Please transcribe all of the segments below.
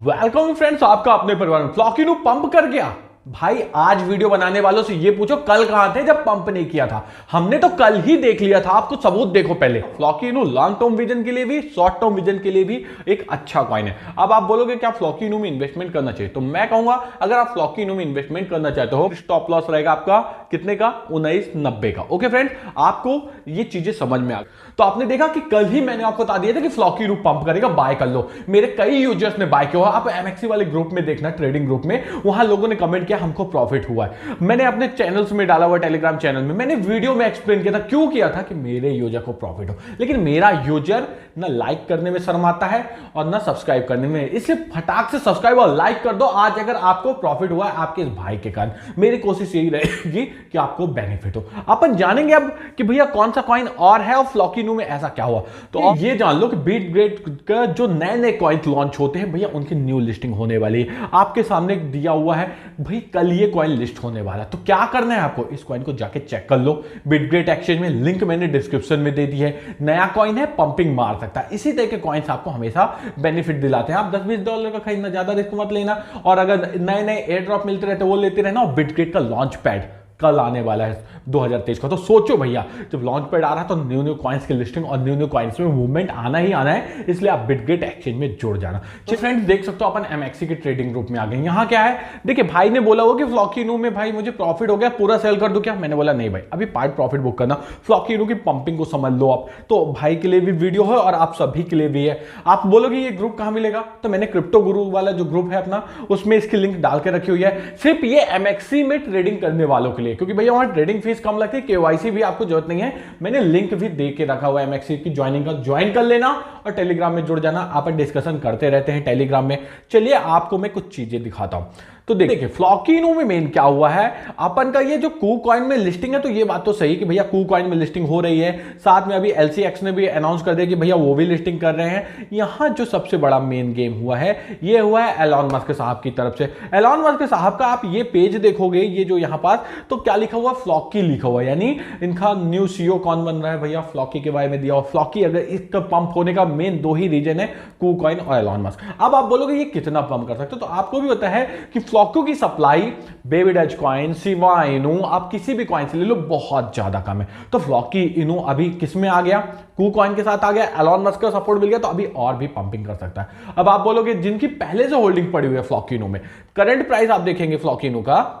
Welcome friends, आपका अपने परिवार में फ्लॉकिनू पंप कर गया। भाई आज वीडियो बनाने वालों से ये पूछो कल कहां थे जब पंप नहीं किया था। हमने तो कल ही देख लिया था, आपको सबूत देखो पहले। फ्लॉकिनू लॉन्ग टर्म विजन के लिए भी, शॉर्ट टर्म विजन के लिए भी एक अच्छा कॉइन है। अब आप बोलोगे क्या फ्लॉकिनू में इन्वेस्टमेंट करना चाहिए, तो मैं कहूंगा अगर आप फ्लॉकिनू में इन्वेस्टमेंट करना चाहते हो, स्टॉप लॉस रहेगा आपका कितने का, 1990 का। ओके फ्रेंड्स, आपको ये चीजें समझ में आ गई। तो आपने देखा कि कल ही मैंने आपको बता दिया था कि फ्लॉकिनू पंप करेगा, बाय कर लो। मेरे कई यूजर्स ने बाय किया। आप एमएक्सी वाले ग्रुप में देखना, ट्रेडिंग ग्रुप में, वहां लोगों ने कमेंट किया हमको प्रॉफिट हुआ है। मैंने अपने चैनल्स में डाला हुआ, टेलीग्राम चैनल में मैंने वीडियो में एक्सप्लेन किया था, क्यों किया था कि मेरे यूजर को प्रॉफिट हो। लेकिन मेरा यूजर ना लाइक करने में शर्माता है और ना सब्सक्राइब करने में, इसलिए फटाक से सब्सक्राइब और लाइक कर दो आज। अगर आपको प्रॉफिट हुआ है आपके इस भाई के कारण, मेरी कोशिश यही रहेगी कि आपको बेनिफिट हो। अपन जानेंगे अब कि भैया कौन सा कॉइन और है और फ्लॉकिनू में ऐसा क्या हुआ। तो अब ये जान लो कि बीटग्रेट का जो नए नए कॉइन लॉन्च होते हैं भैया, उनकी न्यू लिस्टिंग होने वाली है। आपके सामने दिया हुआ है भाई, कल ये कॉइन लिस्ट होने वाला है। तो क्या करना है आपको, इस कॉइन को जाके चेक कर लो बिटग्रेट एक्सचेंज में, लिंक मैंने डिस्क्रिप्शन में दे दी है। नया कॉइन है, पंपिंग मार सकता है। इसी तरह के कॉइन्स आपको हमेशा बेनिफिट दिलाते हैं। आप $10-20 का खरीदना, ज्यादा रिस्क मत लेना। और अगर नए नए एयर ड्रॉप मिलते रहते वो लेते रहना। और बिटग्रेट का लॉन्च पैड कल आने वाला है 2023 का। तो सोचो भैया, जब लॉन्च पैड आ रहा है तो न्यू न्यू कॉइन्स की लिस्टिंग और न्यू न्यू कॉइन्स में मूवमेंट आना ही आना है, इसलिए आप बिटग्रेट एक्सचेंज में जुड़ जाना। तो फ्रेंड्स देख सकते हो अपन एमएक्सी के ट्रेडिंग ग्रुप में आ गए। यहाँ क्या है देखिए, भाई ने बोला हो कि फ्लॉकिनू में भाई मुझे प्रॉफिट हो गया, पूरा सेल कर दूं क्या। मैंने बोला नहीं भाई, अभी पार्ट प्रॉफिट बुक करना, फ्लॉकिनू की पंपिंग को समझ लो आप। तो भाई के लिए भी वीडियो है और आप सभी के लिए भी है। आप बोलोगे ये ग्रुप कहां मिलेगा, तो मैंने क्रिप्टो गुरु वाला जो ग्रुप है अपना, उसमें इसकी लिंक डाल के रखी हुई है। सिर्फ ये एमएक्सी में ट्रेडिंग करने वालों के लिए, क्योंकि भैया वहां ट्रेडिंग फीस कम लगती है, केवाईसी भी आपको जरूरत नहीं है। मैंने लिंक भी दे के रखा हुआ है एमएक्सी की ज्वाइनिंग का, ज्वाइन कर लेना और टेलीग्राम में जुड़ जाना। अपन डिस्कशन करते रहते हैं टेलीग्राम में। चलिए आपको मैं कुछ चीजें दिखाता हूं। तो देखिए फ्लॉकिनू में मेन क्या हुआ है, अपन का ये जो कू कॉइन में लिस्टिंग है, तो ये बात तो सही कि भैया कू कॉइन में लिस्टिंग हो रही है। साथ में अभी एलसीएक्स ने भी अनाउंस कर दिया कि भैया वो भी लिस्टिंग कर रहे हैं। यहां जो सबसे बड़ा मेन गेम हुआ है, ये हुआ है एलॉन मस्क साहब की तरफ से। एलॉन मस्क साहब का आप ये पेज देखोगे, ये जो यहां पास, तो क्या लिखा हुआ, फ्लॉकी लिखा हुआ, यानी इनका न्यू सीईओ कौन बन रहा है भैया, फ्लॉकी के बारे में दिया। और फ्लॉकी अगर इसका पंप होने का मेन दो ही रीजन है, कू कॉइन और एलॉन मस्क। अब आप बोलोगे ये कितना पंप कर सकते हो, तो आपको भी पता है कि फ्लॉकी की supply baby Dutch coin, Shiba Inu, आप किसी भी कॉइन से ले लो, बहुत ज्यादा कम है। तो फ्लॉकी इनू अभी किस में आ गया, कू कॉइन के साथ आ गया, एलॉन मस्क का सपोर्ट मिल गया, तो अभी और भी पंपिंग कर सकता है। अब आप बोलोगे जिनकी पहले से होल्डिंग पड़ी हुई है फ्लॉकिनू में, करंट प्राइस आप देखेंगे फ्लॉकिनू का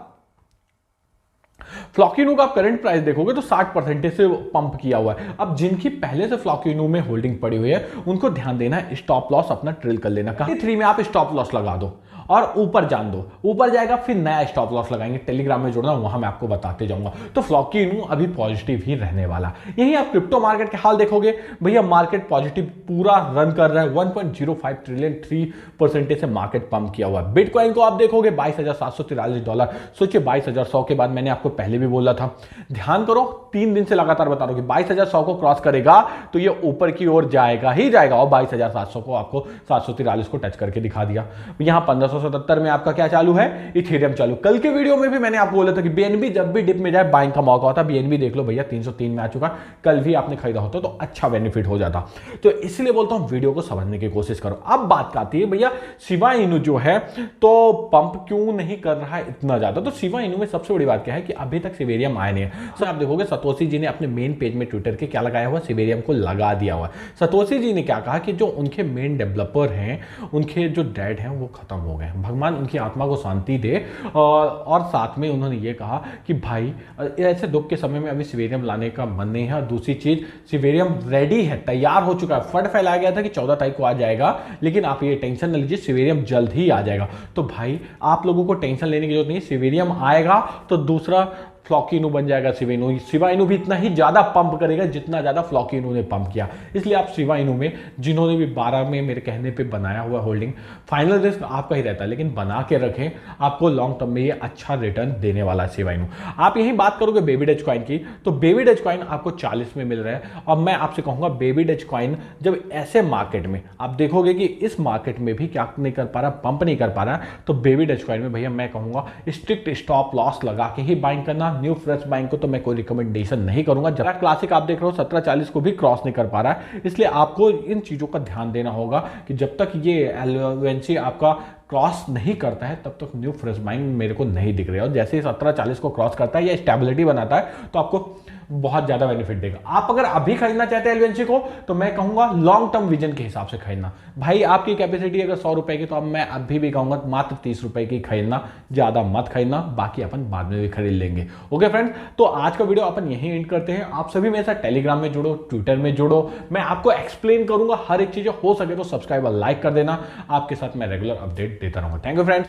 आप करंट प्राइस देखोगे तो 60% से पंप किया हुआ है। अब जिनकी पहले से फ्लॉकिनू में होल्डिंग पड़ी हुई है, उनको ध्यान देना है, स्टॉप लॉस अपना ट्रिल कर लेना। कहां 3 में आप स्टॉप लॉस लगा दो और ऊपर जान दो, ऊपर जाएगा फिर नया स्टॉप लॉस लगाएंगे। टेलीग्राम में जुड़ना, वहां मैं आपको बताते जाऊंगा। तो फ्लॉकिनू अभी पॉजिटिव ही रहने वाला। यही आप क्रिप्टो मार्केट के हाल देखोगे भैया, मार्केट पॉजिटिव पूरा रन कर रहा है। 1.05 ट्रिलियन, 3% से मार्केट पंप किया हुआ है। बिटकॉइन को आप देखोगे $22,743। सोचिए 22,100 के बाद, मैंने आपको पहले भी बोला था, ध्यान करो 3 दिन से लगातार बता रहा हूं कि 22,100 को क्रॉस करेगा तो ये ऊपर की ओर जाएगा ही जाएगा। और 22,700 को आपको 743 को टच करके दिखा दिया। यहां 1577 में आपका क्या चालू है, इथेरियम चालू। कल के वीडियो में भी मैंने आपको बोला था कि बीएनबी जब भी डिप में जाए बाइंग का मौका होता है। बीएनबी देख लो भैया 303 में आ चुका, कल भी आपने खरीदा होता तो अच्छा बेनिफिट हो जाता। तो इसलिए बोलता हूं वीडियो को समझने की कोशिश करो। अब बात आती है भैया शिबा इनू जो है, तो पंप क्यों नहीं कर रहा है इतना ज्यादा। तो शिबा इनू में सबसे बड़ी बात क्या है कि अभी तक सिबेरियम आया नहीं है। सर आप देखोगे सतोशी जी ने अपने मेन पेज में ट्विटर के क्या लगाया हुआ, सिबेरियम को लगा दिया हुआ। सतोशी जी ने क्या कहा कि जो उनके मेन डेवलपर हैं, उनके जो डेड हैं वो खत्म हो गए, भगवान उनकी आत्मा को शांति दे। और साथ में उन्होंने ये कहा कि भाई ऐसे दुख के समय में अभी सिबेरियम लाने का मन नहीं है। और दूसरी चीज, सिबेरियम रेडी है, तैयार हो चुका है। फट फैलाया गया था कि 14 तारीख को आ जाएगा, लेकिन आप ये टेंशन न लीजिए, सिबेरियम जल्द ही आ जाएगा। तो भाई आप लोगों को टेंशन लेने की जरूरत नहीं, सिबेरियम आएगा तो दूसरा फ्लॉकिनू बन जाएगा। शिबा इनू भी इतना ही ज्यादा पंप करेगा जितना ज्यादा फ्लॉकिनू ने पंप किया। इसलिए आप शिबा इनू में, जिन्होंने भी 12 में मेरे कहने पे बनाया हुआ होल्डिंग, फाइनल रिस्क आपका ही रहता है, लेकिन बना के रखें, आपको लॉन्ग टर्म में ये अच्छा रिटर्न देने वाला है शिबा इनू। आप यही बात करोगे बेबी डच कॉइन की, तो बेबी डच कॉइन आपको 40 में मिल रहा है। और मैं आपसे कहूंगा बेबी डच कॉइन जब ऐसे मार्केट में आप देखोगे कि इस मार्केट में भी क्या नहीं कर पा रहा, पंप नहीं कर पा रहा, तो बेबी डच कॉइन में भैया मैं कहूंगा स्ट्रिक्ट स्टॉप लॉस लगा के ही बाइंग करना। न्यू फ्रेश बाइंग को तो मैं कोई रिकमेंडेशन नहीं करूंगा। जरा क्लासिक आप देख रहे हो 1740 को भी क्रॉस नहीं कर पा रहा है, इसलिए आपको इन चीजों का ध्यान देना होगा कि जब तक ये एलवेंसी आपका क्रॉस नहीं करता है तब तक न्यू फ्रेश बाइंग मेरे को नहीं दिख रही है। और जैसे ही 1740 को क्रॉस करता है या स्टेबिलिटी बनाता है तो आपको बहुत ज्यादा बेनिफिट देगा। आप अगर अभी खरीदना चाहते हैं एलवेंसी को तो मैं कहूंगा लॉन्ग टर्म विजन के हिसाब से खरीदना। भाई आपकी कैपेसिटी अगर 100 रुपए की तो अब मैं अभी भी कहूंगा मात्र 30 रुपए की खरीदना, ज्यादा मत खरीदना, बाकी अपन बाद में भी खरीद लेंगे। ओके फ्रेंड्स, तो आज का वीडियो अपन यहीं एंड करते हैं। आप सभी मेरे साथ टेलीग्राम में जुड़ो, ट्विटर में जुड़ो, मैं आपको एक्सप्लेन करूंगा हर एक चीज। हो सके तो सब्सक्राइब और लाइक कर देना, आपके साथ मैं रेगुलर अपडेट देता रहूंगा। Thank you friends.